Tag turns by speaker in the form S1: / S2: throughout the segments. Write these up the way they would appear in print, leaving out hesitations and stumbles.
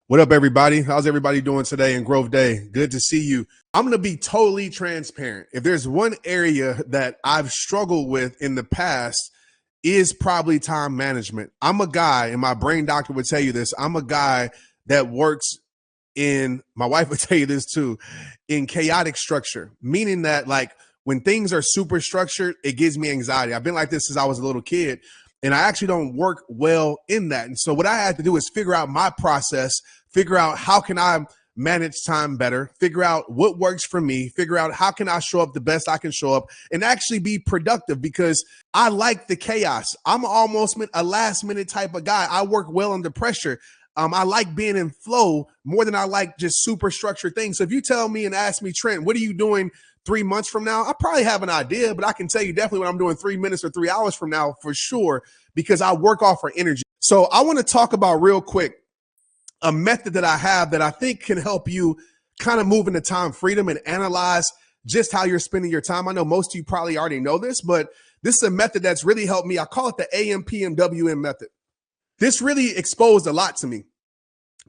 S1: What up, everybody? How's everybody doing today in Growth Day? Good to see you. I'm going to be totally transparent. If there's one area that I've struggled with in the past is probably time management. I'm a guy, and my brain doctor would tell you this, I'm a guy that works in, my wife would tell you this too, in chaotic structure, meaning that like when things are super structured, it gives me anxiety. I've been like this since I was a little kid, and I actually don't work well in that. And so what I had to do is figure out my process, figure out how can I manage time better, figure out what works for me, figure out how can I show up the best I can show up and actually be productive, because I like the chaos. I'm almost a last minute type of guy. I work well under pressure. I like being in flow more than I like just super structured things. So if you tell me and ask me, Trent, what are you doing 3 months from now? I probably have an idea, but I can tell you definitely what I'm doing 3 minutes or 3 hours from now for sure, because I work off for energy. So I want to talk about real quick a method that I have that I think can help you kind of move into time freedom and analyze just how you're spending your time. I know most of you probably already know this, but this is a method that's really helped me. I call it the AM, PM, WM method. This really exposed a lot to me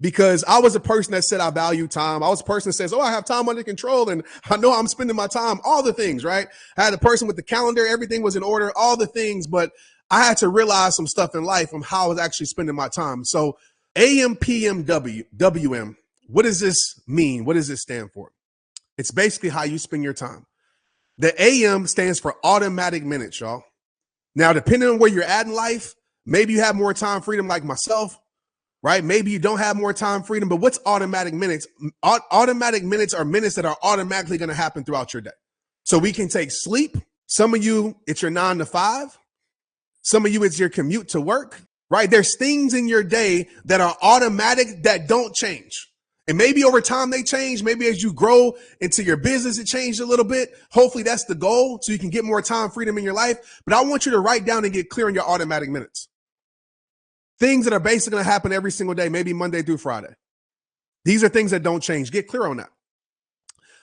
S1: because I was a person that said I value time. I was a person that says, oh, I have time under control and I know I'm spending my time, all the things, right? I had a person with the calendar, everything was in order, all the things, but I had to realize some stuff in life on how I was actually spending my time. So AM, PM, WM, what does this mean? What does this stand for? It's basically how you spend your time. The AM stands for automatic minutes, y'all. Now, depending on where you're at in life, maybe you have more time freedom like myself, right? Maybe you don't have more time freedom, but what's automatic minutes? Automatic minutes are minutes that are automatically going to happen throughout your day. So we can take sleep. Some of you, it's your 9 to 5. Some of you, it's your commute to work, right? There's things in your day that are automatic that don't change. And maybe over time they change. Maybe as you grow into your business, it changed a little bit. Hopefully that's the goal so you can get more time freedom in your life. But I want you to write down and get clear on your automatic minutes. Things that are basically going to happen every single day, maybe Monday through Friday. These are things that don't change. Get clear on that.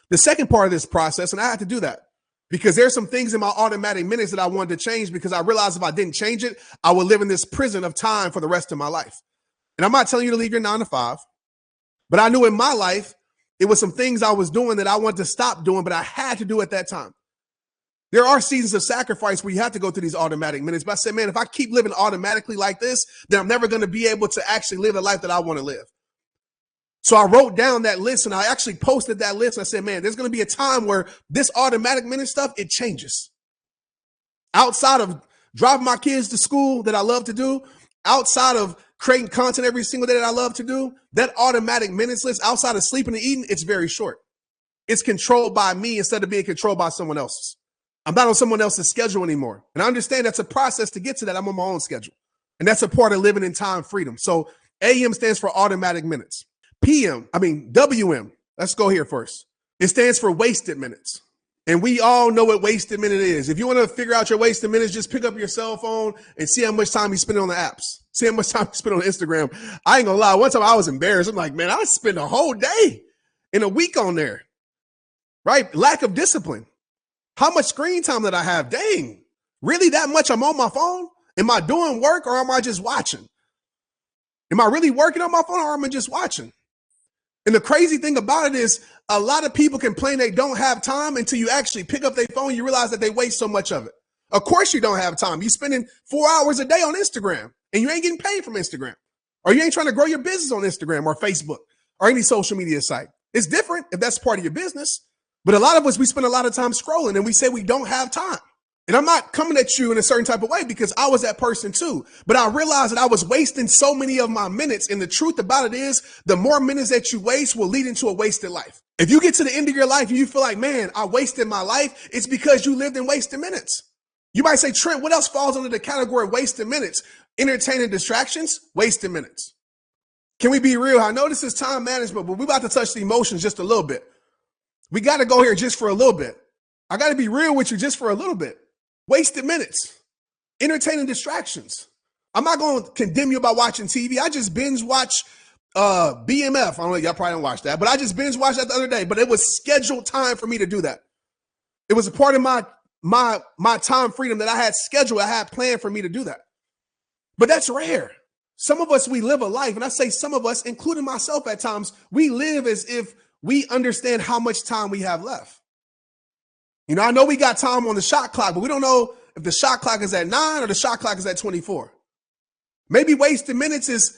S1: The second part of this process, and I had to do that because there's some things in my automatic minutes that I wanted to change because I realized if I didn't change it, I would live in this prison of time for the rest of my life. And I'm not telling you to leave your 9 to 5, but I knew in my life, it was some things I was doing that I wanted to stop doing, but I had to do at that time. There are seasons of sacrifice where you have to go through these automatic minutes. But I said, man, if I keep living automatically like this, then I'm never going to be able to actually live the life that I want to live. So I wrote down that list and I actually posted that list. And I said, man, there's going to be a time where this automatic minute stuff, it changes. Outside of driving my kids to school that I love to do, outside of creating content every single day that I love to do, that automatic minutes list, outside of sleeping and eating, it's very short. It's controlled by me instead of being controlled by someone else's. I'm not on someone else's schedule anymore. And I understand that's a process to get to that. I'm on my own schedule. And that's a part of living in time freedom. So AM stands for automatic minutes. WM, let's go here first. It stands for wasted minutes. And we all know what wasted minute is. If you want to figure out your wasted minutes, just pick up your cell phone and see how much time you spend on the apps. See how much time you spend on Instagram. I ain't gonna lie. One time I was embarrassed. I'm like, man, I spend a whole day in a week on there, right? Lack of discipline. How much screen time that I have? Dang, really that much I'm on my phone? Am I doing work or am I just watching? Am I really working on my phone or am I just watching? And the crazy thing about it is a lot of people complain they don't have time until you actually pick up their phone. You realize that they waste so much of it. Of course you don't have time. You're spending 4 hours a day on Instagram and you ain't getting paid from Instagram, or you ain't trying to grow your business on Instagram or Facebook or any social media site. It's different if that's part of your business. But a lot of us, we spend a lot of time scrolling and we say we don't have time. And I'm not coming at you in a certain type of way because I was that person too. But I realized that I was wasting so many of my minutes. And the truth about it is the more minutes that you waste will lead into a wasted life. If you get to the end of your life and you feel like, man, I wasted my life, it's because you lived in wasted minutes. You might say, Trent, what else falls under the category of wasted minutes? Entertaining distractions, wasted minutes. Can we be real? I know this is time management, but we're about to touch the emotions just a little bit. We got to go here just for a little bit. I got to be real with you just for a little bit. Wasted minutes, entertaining distractions. I'm not going to condemn you about watching TV. I just binge watch BMF. I don't know, y'all probably don't watch that, but I just binge watched that the other day, but it was scheduled time for me to do that. It was a part of my time freedom that I had scheduled. I had planned for me to do that. But that's rare. Some of us, we live a life, and I say some of us, including myself at times, we live as if we understand how much time we have left. I know we got time on the shot clock, but we don't know if the shot clock is at 9 or the shot clock is at 24. Maybe wasted minutes is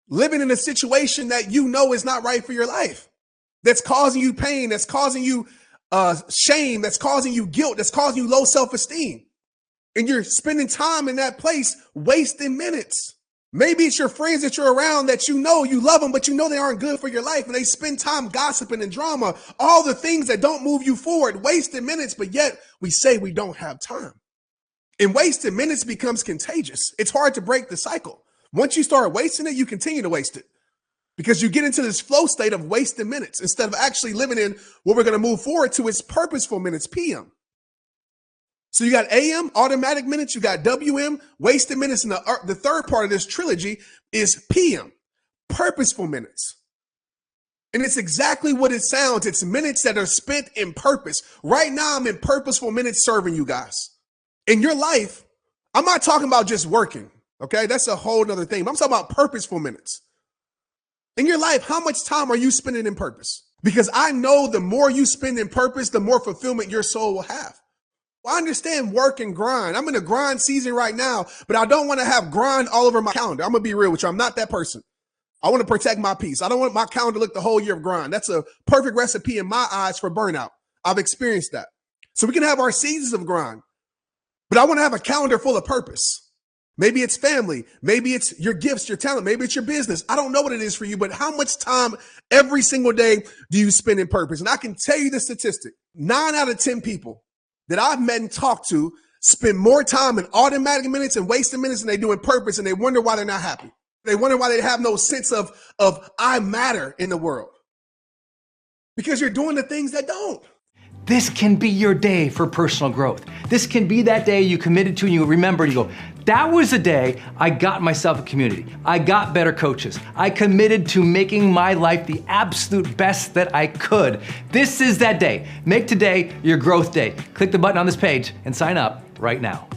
S1: living in a situation that you know is not right for your life, that's causing you pain, that's causing you shame, that's causing you guilt, that's causing you low self-esteem. And you're spending time in that place, wasting minutes. Maybe it's your friends that you're around that you know you love them, but you know they aren't good for your life. And they spend time gossiping and drama, all the things that don't move you forward, wasting minutes. But yet we say we don't have time. And wasted minutes becomes contagious. It's hard to break the cycle. Once you start wasting it, you continue to waste it because you get into this flow state of wasted minutes instead of actually living in what we're going to move forward to is purposeful minutes, PM. So you got AM, automatic minutes, you got WM, wasted minutes, and the third part of this trilogy is PM, purposeful minutes. And it's exactly what it sounds. It's minutes that are spent in purpose. Right now, I'm in purposeful minutes serving you guys. In your life, I'm not talking about just working, okay? That's a whole nother thing. I'm talking about purposeful minutes. In your life, how much time are you spending in purpose? Because I know the more you spend in purpose, the more fulfillment your soul will have. I understand work and grind. I'm in a grind season right now, but I don't want to have grind all over my calendar. I'm going to be real with you. I'm not that person. I want to protect my peace. I don't want my calendar to look the whole year of grind. That's a perfect recipe in my eyes for burnout. I've experienced that. So we can have our seasons of grind, but I want to have a calendar full of purpose. Maybe it's family. Maybe it's your gifts, your talent. Maybe it's your business. I don't know what it is for you, but how much time every single day do you spend in purpose? And I can tell you the statistic. 9 out of 10 people that I've met and talked to spend more time in automatic minutes and wasted minutes than they do in purpose, and they wonder why they're not happy. They wonder why they have no sense of I matter in the world. Because you're doing the things that don't.
S2: This can be your day for personal growth. This can be that day you committed to and you remember and you go, that was the day I got myself a community. I got better coaches. I committed to making my life the absolute best that I could. This is that day. Make today your growth day. Click the button on this page and sign up right now.